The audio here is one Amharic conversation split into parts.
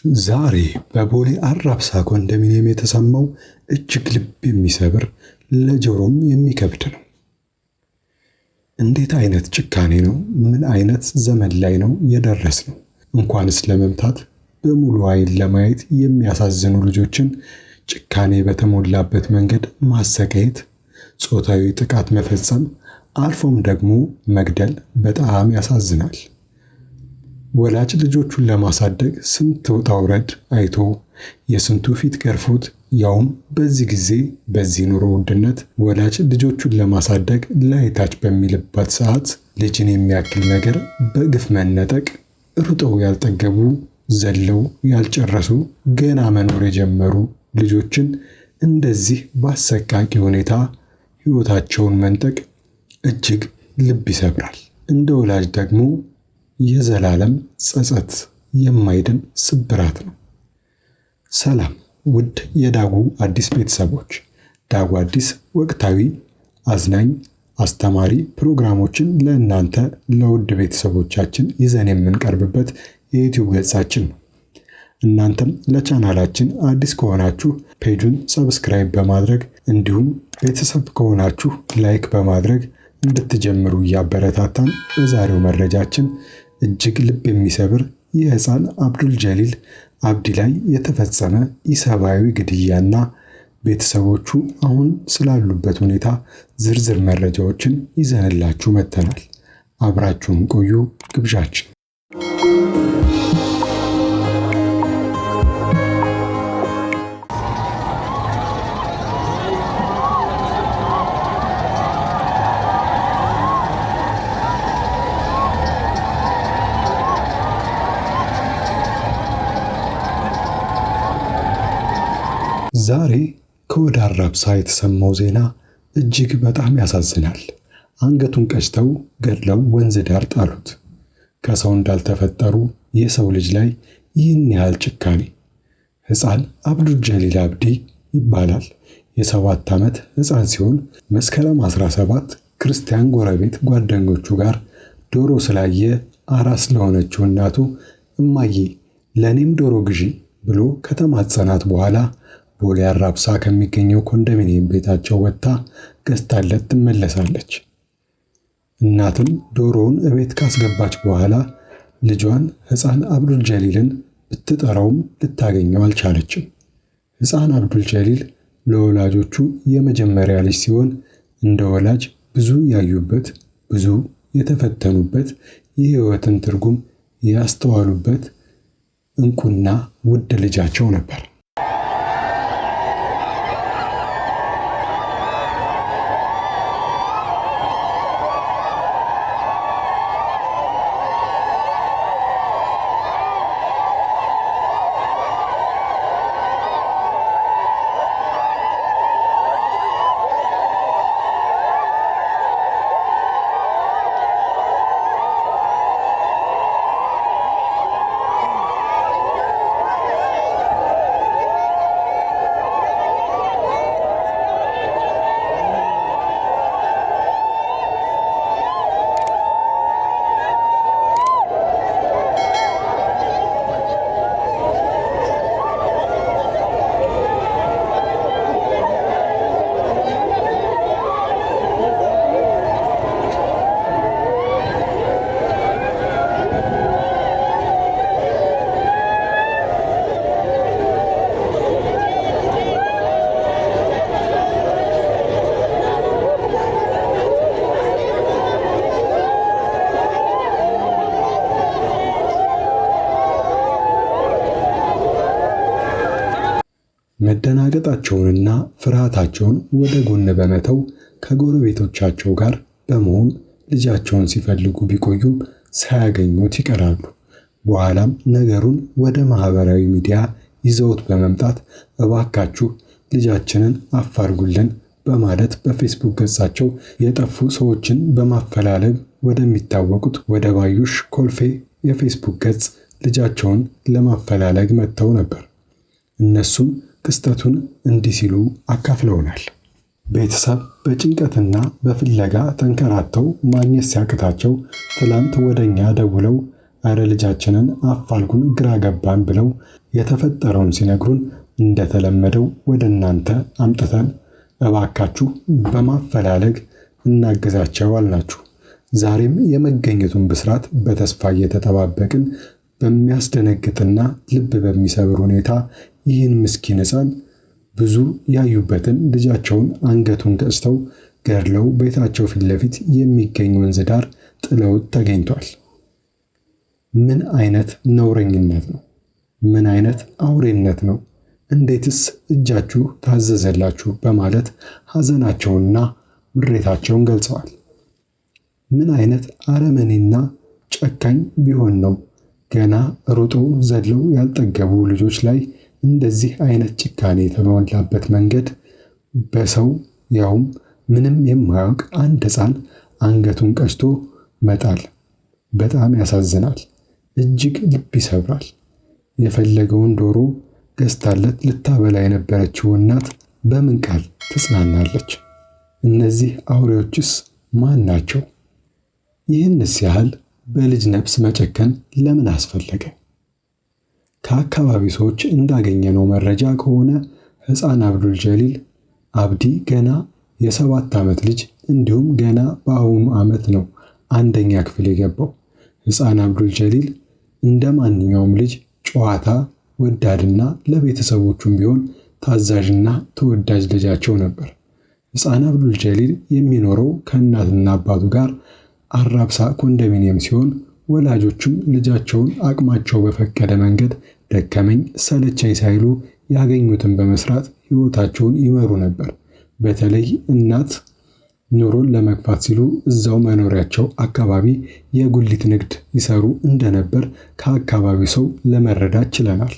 ዛሬ በቦሌ አራብሳ ኮንዶሚኒየም የተሰማው እጅግ ልብ የሚሰብር ለጆሮም የሚከብድ ነው። እንዴት አይነት ጭካኔ ነው! ምን አይነት ዘመን ላይ ነው የደረስነው! እንኳንስ ለመምታት በሙሉ ዓይን ለማየት የሚያሳዝኑ ልጆችን ጭካኔ በተሞላበት መንገድ ማሰቃየት፣ ጾታዊ ጥቃት መፈጸም፣ አልፎም ደግሞ መግደል በጣም ያሳዝናል። ወላጅ ልጆቹን ለማሳደግ ስንት ውጣ ውረድ አይቶ የስንቱ ፊት ገርፎት፣ ያውም በዚህ ጊዜ በዚህ ኑሮ ውድነት ወላጅ ልጆቹን ለማሳደግ ላይታች በሚልበት ሰዓት ልጅን የሚያክል ነገር በግፍ መነጠቅ፣ ሩጠው ያልጠገቡ ዘለው ያልጨረሱ ገና መኖር የጀመሩ ልጆችን እንደዚህ በአሰቃቂ ሁኔታ ሕይወታቸውን መንጠቅ እጅግ ልብ ይሰብራል። እንደ ወላጅ ደግሞ የዘላለም ጸጸት የማይድን ስብራት ነው። ሰላም ውድ የዳጉ አዲስ ቤተሰቦች፣ ዳጉ አዲስ ወቅታዊ፣ አዝናኝ፣ አስተማሪ ፕሮግራሞችን ለእናንተ ለውድ ቤተሰቦቻችን ይዘን የምንቀርብበት የዩቲዩብ ገጻችን ነው። እናንተም ለቻናላችን አዲስ ከሆናችሁ ፔጁን ሰብስክራይብ በማድረግ እንዲሁም ቤተሰብ ከሆናችሁ ላይክ በማድረግ እንድትጀምሩ እያበረታታን በዛሬው መረጃችን እጅግ ልብ የሚሰብር የሕፃን አብዱል ጀሊል አብዲ ላይ የተፈጸመ ኢሰብአዊ ግድያና ቤተሰቦቹ አሁን ስላሉበት ሁኔታ ዝርዝር መረጃዎችን ይዘንላችሁ መጥተናል። አብራችሁን ቆዩ ግብዣችን። ዛሬ ከወደ አራብሳ የተሰማው ዜና እጅግ በጣም ያሳዝናል። አንገቱን ቀጭተው ገድለው ወንዝ ዳር ጣሉት። ከሰው እንዳልተፈጠሩ የሰው ልጅ ላይ ይህን ያህል ጭካኔ! ሕፃን አብዱል ጀሊል አብዲ ይባላል። የ7 ዓመት ሕፃን ሲሆን መስከረም 17 ክርስቲያን ጎረቤት ጓደኞቹ ጋር ዶሮ ስላየ አራስ ለሆነችው እናቱ እማዬ ለኔም ዶሮ ግዢ ብሎ ከተማጸናት በኋላ ቦሌ አራብሳ ከሚገኘው ኮንዶሚኒየም ቤታቸው ወጥታ ገዝታለት ትመለሳለች። እናትም ዶሮውን እቤት ካስገባች በኋላ ልጇን ሕፃን አብዱል ጀሊልን ብትጠራውም ልታገኘው አልቻለችም። ሕፃን አብዱል ጀሊል ለወላጆቹ የመጀመሪያ ልጅ ሲሆን እንደ ወላጅ ብዙ ያዩበት፣ ብዙ የተፈተኑበት፣ የሕይወትን ትርጉም ያስተዋሉበት እንቁና ውድ ልጃቸው ነበር። መደናገጣቸውንና ፍርሃታቸውን ወደ ጎን በመተው ከጎረቤቶቻቸው ጋር በመሆን ልጃቸውን ሲፈልጉ ቢቆዩም ሳያገኙት ይቀራሉ። በኋላም ነገሩን ወደ ማህበራዊ ሚዲያ ይዘውት በመምጣት እባካችሁ ልጃችንን አፋርጉልን በማለት በፌስቡክ ገጻቸው የጠፉ ሰዎችን በማፈላለግ ወደሚታወቁት ወደ ባዩሽ ኮልፌ የፌስቡክ ገጽ ልጃቸውን ለማፈላለግ መጥተው ነበር። እነሱም ክስተቱን እንዲህ ሲሉ አካፍለውናል። ቤተሰብ በጭንቀትና በፍለጋ ተንከራተው ማግኘት ሲያቅታቸው ትላንት ወደኛ ደውለው እረ ልጃችንን አፋልጉን ግራ ገባን ብለው የተፈጠረውን ሲነግሩን እንደተለመደው ወደ እናንተ አምጥተን እባካችሁ በማፈላለግ እናግዛቸው አልናችሁ። ዛሬም የመገኘቱን ብስራት በተስፋ እየተጠባበቅን በሚያስደነግጥና ልብ በሚሰብር ሁኔታ ይህን ምስኪን ሕፃን ብዙ ያዩበትን ልጃቸውን አንገቱን ቀጭተው ገድለው ቤታቸው ፊት ለፊት የሚገኝ ወንዝ ዳር ጥለውት ተገኝቷል። ምን አይነት ነውረኝነት ነው? ምን አይነት አውሬነት ነው? እንዴትስ እጃችሁ ታዘዘላችሁ? በማለት ሐዘናቸውንና ምሬታቸውን ገልጸዋል። ምን አይነት አረመኔና ጨካኝ ቢሆን ነው ገና ሩጦ ዘለው ያልጠገቡ ልጆች ላይ እንደዚህ አይነት ጭካኔ የተሞላበት መንገድ በሰው ያውም ምንም የማያውቅ አንድ ሕፃን አንገቱን ቀጭቶ መጣል በጣም ያሳዝናል። እጅግ ልብ ይሰብራል። የፈለገውን ዶሮ ገዝታለት ልታበላ የነበረችው እናት በምን ቃል ትጽናናለች? እነዚህ አውሬዎችስ ማን ናቸው? ይህንስ ያህል በልጅ ነፍስ መጨከን ለምን አስፈለገ? ከአካባቢ ሰዎች እንዳገኘነው መረጃ ከሆነ ሕፃን አብዱል ጀሊል አብዲ ገና የ7 ዓመት ልጅ እንዲሁም ገና በአሁኑ ዓመት ነው 1ኛ ክፍል የገባው። ሕፃን አብዱል ጀሊል እንደ ማንኛውም ልጅ ጨዋታ ወዳድና ለቤተሰቦቹም ቢሆን ታዛዥና ተወዳጅ ልጃቸው ነበር። ሕፃን አብዱል ጀሊል የሚኖረው ከእናትና አባቱ ጋር አራብሳ ኮንዶሚኒየም ሲሆን ወላጆቹም ልጃቸውን አቅማቸው በፈቀደ መንገድ ደከመኝ ሰለቸኝ ሳይሉ ያገኙትን በመስራት ሕይወታቸውን ይመሩ ነበር። በተለይ እናት ኑሮን ለመግፋት ሲሉ እዛው መኖሪያቸው አካባቢ የጉሊት ንግድ ይሰሩ እንደነበር ከአካባቢው ሰው ለመረዳት ችለናል።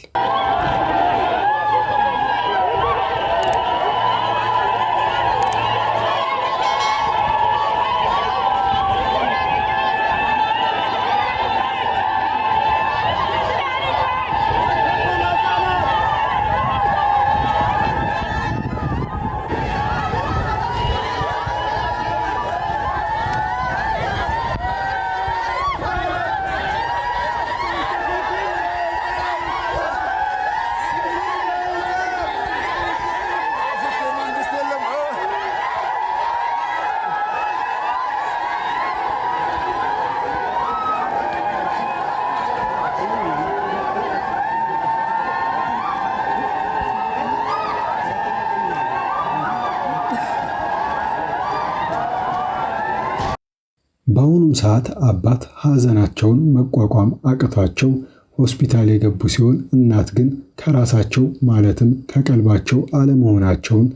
በአሁኑም ሰዓት አባት ሐዘናቸውን መቋቋም አቅቷቸው ሆስፒታል የገቡ ሲሆን እናት ግን ከራሳቸው ማለትም ከቀልባቸው አለመሆናቸውን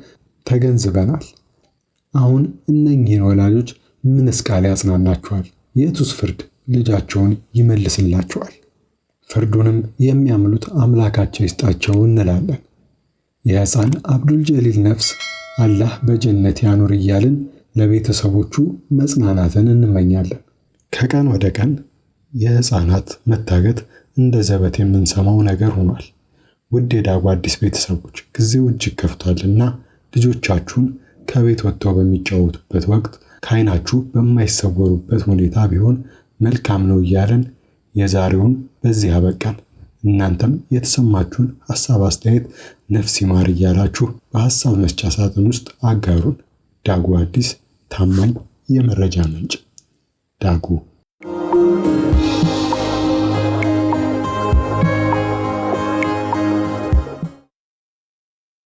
ተገንዝበናል። አሁን እነኚህን ወላጆች ምንስ ቃል ያጽናናቸዋል? የቱስ ፍርድ ልጃቸውን ይመልስላቸዋል? ፍርዱንም የሚያምሉት አምላካቸው ይስጣቸው እንላለን። የሕፃን አብዱል ጀሊል ነፍስ አላህ በጀነት ያኑር እያልን ለቤተሰቦቹ መጽናናትን እንመኛለን። ከቀን ወደ ቀን የሕፃናት መታገት እንደ ዘበት የምንሰማው ነገር ሆኗል። ውድ የዳጉ አዲስ ቤተሰቦች ጊዜው እጅግ ከፍቷልና ልጆቻችሁን ከቤት ወጥተው በሚጫወቱበት ወቅት ከዓይናችሁ በማይሰወሩበት ሁኔታ ቢሆን መልካም ነው እያለን የዛሬውን በዚህ አበቃን። እናንተም የተሰማችሁን ሐሳብ አስተያየት ነፍስ ይማር እያላችሁ በሐሳብ መስጫ ሳጥን ውስጥ አጋሩን። ዳጉ አዲስ ታማኝ የመረጃ ምንጭ ዳጉ